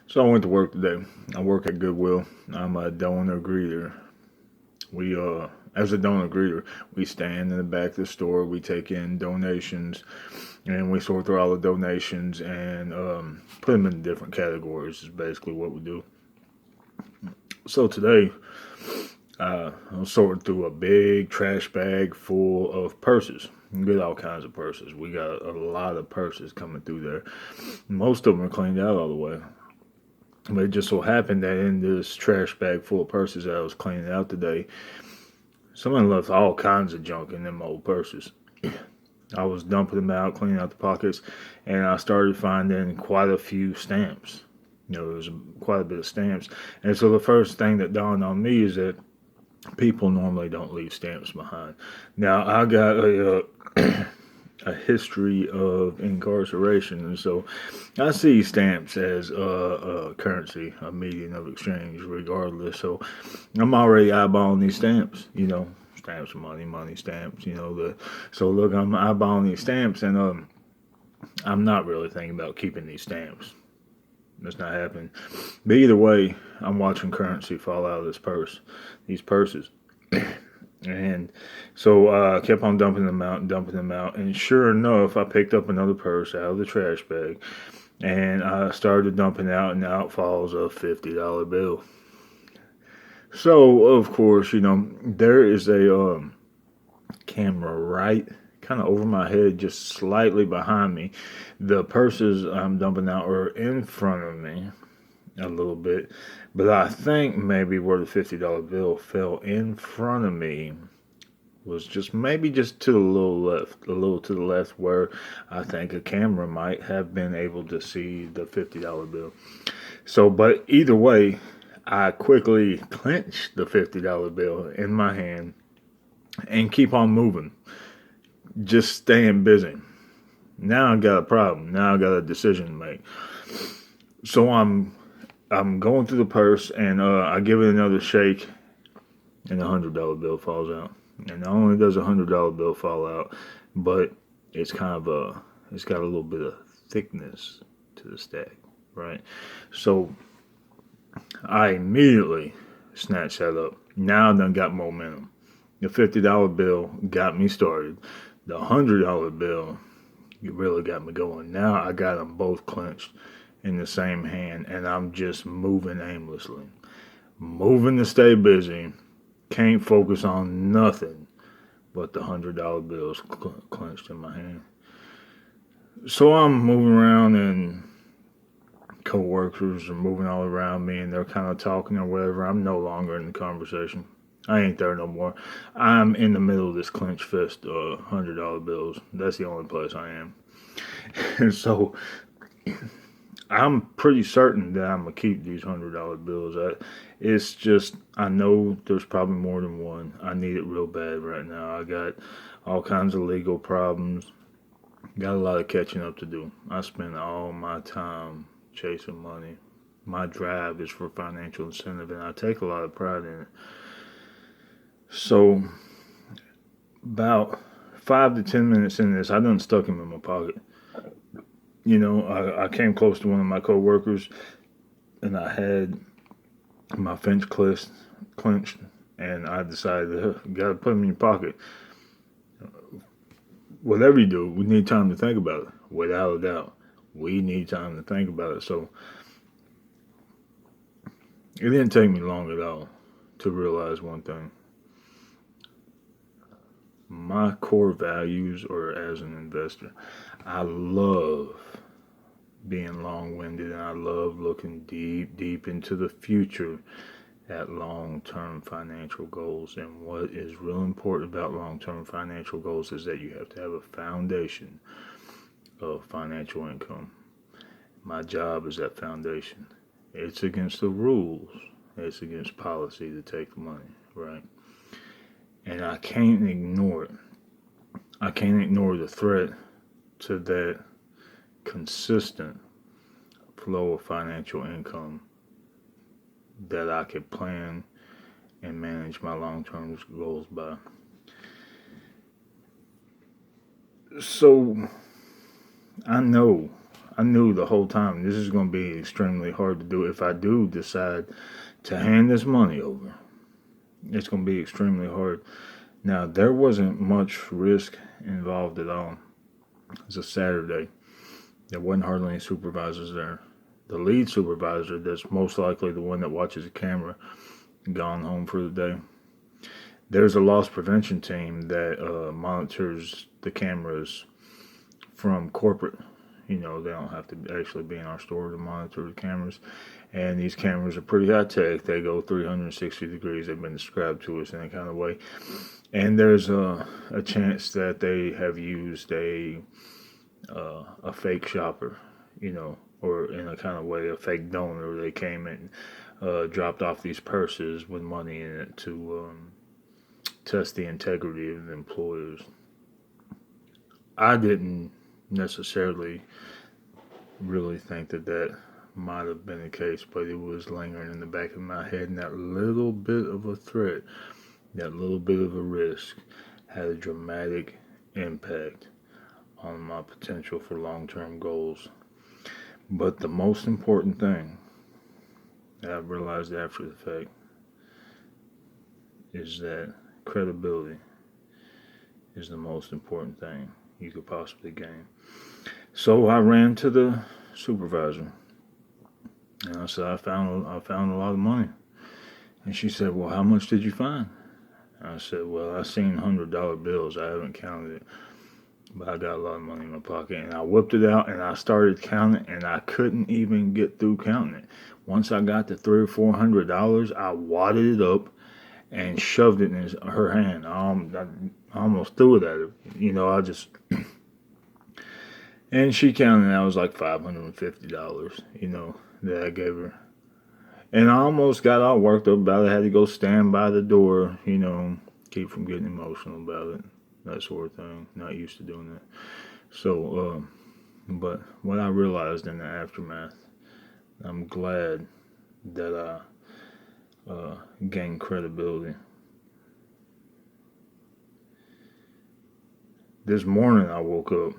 So I went to work today. I work at Goodwill. I'm a donor greeter. As a donor greeter, we stand in the back of the store. We take in donations, and we sort through all the donations and put them in different categories. Is basically what we do. So today, I'm sorting through a big trash bag full of purses. We get all kinds of purses. We got a lot of purses coming through there. Most of them are cleaned out all the way. But it just so happened that in this trash bag full of purses that I was cleaning out today, someone left all kinds of junk in them old purses. I was dumping them out, cleaning out the pockets, and I started finding quite a few stamps. There was quite a bit of stamps. And so the first thing that dawned on me is that people normally don't leave stamps behind. Now, I got a history of incarceration, and so I see stamps as a currency, a medium of exchange, regardless. So I'm already eyeballing these stamps, stamps, money, money, stamps. So look, I'm eyeballing these stamps, and I'm not really thinking about keeping these stamps. That's not happening. But either way, I'm watching currency fall out of these purses. And so I kept on dumping them out. And sure enough, I picked up another purse out of the trash bag. And I started dumping out, and out falls a $50 bill. So, of course, there is a camera right kind of over my head, just slightly behind me. The purses I'm dumping out are in front of me a little bit. But I think maybe where the $50 bill fell in front of me was just to the little left, a little to the left where I think a camera might have been able to see the $50 bill. So, but either way, I quickly clenched the $50 bill in my hand and keep on moving, just staying busy. Now I got a problem. Now I got a decision to make. So I'm going through the purse and I give it another shake, and the $100 bill falls out. And not only does a $100 bill fall out, but it's it's got a little bit of thickness to the stack, right? So I immediately snatched that up. Now I done got momentum. The $50 bill got me started. The $100 bill really got me going. Now I got them both clenched in the same hand, and I'm just moving aimlessly, moving to stay busy. Can't focus on nothing but the $100 bills clenched in my hand. So I'm moving around, and coworkers are moving all around me, and they're kind of talking or whatever. I'm no longer in the conversation. I ain't there no more. I'm in the middle of this clenched fist of $100 bills. That's the only place I am. And so I'm pretty certain that I'm gonna keep these $100 bills. It's just I know there's probably more than one. I need it real bad right now. I got all kinds of legal problems. Got a lot of catching up to do. I spend all my time chasing money. My drive is for financial incentive, and I take a lot of pride in it. So about 5 to 10 minutes in this, I done stuck him in my pocket. I came close to one of my coworkers, and I had my fence clenched, and I decided, you gotta put them in your pocket. Whatever you do, we need time to think about it. Without a doubt, we need time to think about it. So it didn't take me long at all to realize one thing. My core values are as an investor. I love being long winded, and I love looking deep, deep into the future at long term financial goals. And what is real important about long term financial goals is that you have to have a foundation of financial income. My job is that foundation. It's against the rules, it's against policy to take the money, right? And I can't ignore it. I can't ignore the threat to that consistent flow of financial income that I could plan and manage my long term goals by. So I know, I knew the whole time this is going to be extremely hard to do. If I do decide to hand this money over, it's going to be extremely hard. Now, there wasn't much risk involved at all. It's a Saturday. There wasn't hardly any supervisors there. The lead supervisor, that's most likely the one that watches the camera, gone home for the day. There's a loss prevention team that monitors the cameras from corporate. You know, they don't have to actually be in our store to monitor the cameras. And these cameras are pretty high tech. They go 360 degrees. They've been described to us in that kind of way. And there's a chance that they have used a fake shopper, you know, or in a kind of way, a fake donor. They came and dropped off these purses with money in it to test the integrity of the employers. I didn't necessarily really think that that might have been the case, but it was lingering in the back of my head, and that little bit of a threat, that little bit of a risk, had a dramatic impact on my potential for long term goals. But the most important thing that I realized after the fact is that credibility is the most important thing you could possibly gain. So I ran to the supervisor and I said, I found a lot of money. And she said, well, how much did you find? I said, well, I seen $100 bills. I haven't counted it, but I got a lot of money in my pocket. And I whipped it out and I started counting, and I couldn't even get through counting it. Once I got to $300 or $400, I wadded it up and shoved it in her hand. I almost threw it at her. You know, I just. And she counted, and that was like $550, you know, that I gave her. And I almost got all worked up about it. I had to go stand by the door, you know, keep from getting emotional about it, that sort of thing. Not used to doing that. So, but what I realized in the aftermath, I'm glad that I gained credibility. This morning I woke up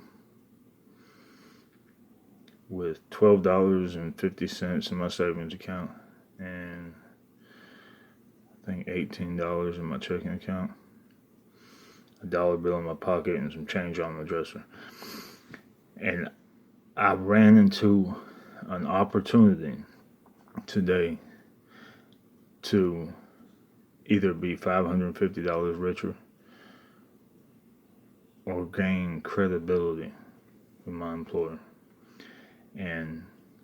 with $12.50 in my savings account and I think $18 in my checking account, a dollar bill in my pocket, and some change on the dresser. And I ran into an opportunity today to either be $550 richer or gain credibility with my employer and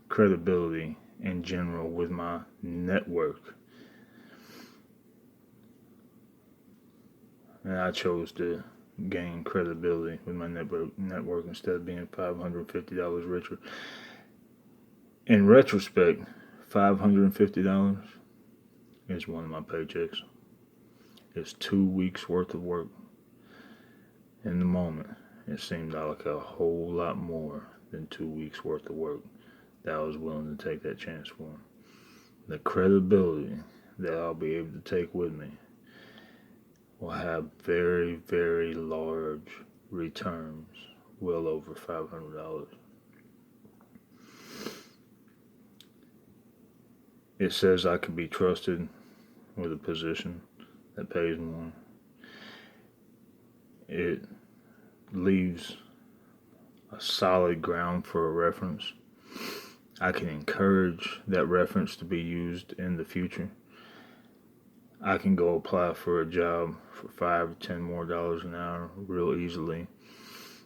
credibility in general with my network. And I chose to gain credibility with my network instead of being $550 richer. In retrospect, $550 is one of my paychecks. It's 2 weeks worth of work. In the moment, it seemed like a whole lot more than 2 weeks worth of work that I was willing to take that chance for. The credibility that I'll be able to take with me will have very, very large returns, well over $500. It says I can be trusted with a position that pays more. It leaves a solid ground for a reference. I can encourage that reference to be used in the future. I can go apply for a job for $5 to $10 more an hour real easily.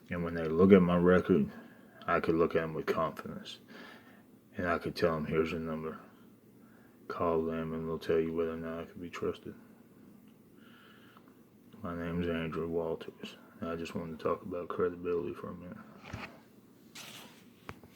And when they look at my record, I could look at them with confidence. And I could tell them, here's a number. Call them and they'll tell you whether or not I can be trusted. My name's Andrew Walters. I just wanted to talk about credibility for a minute.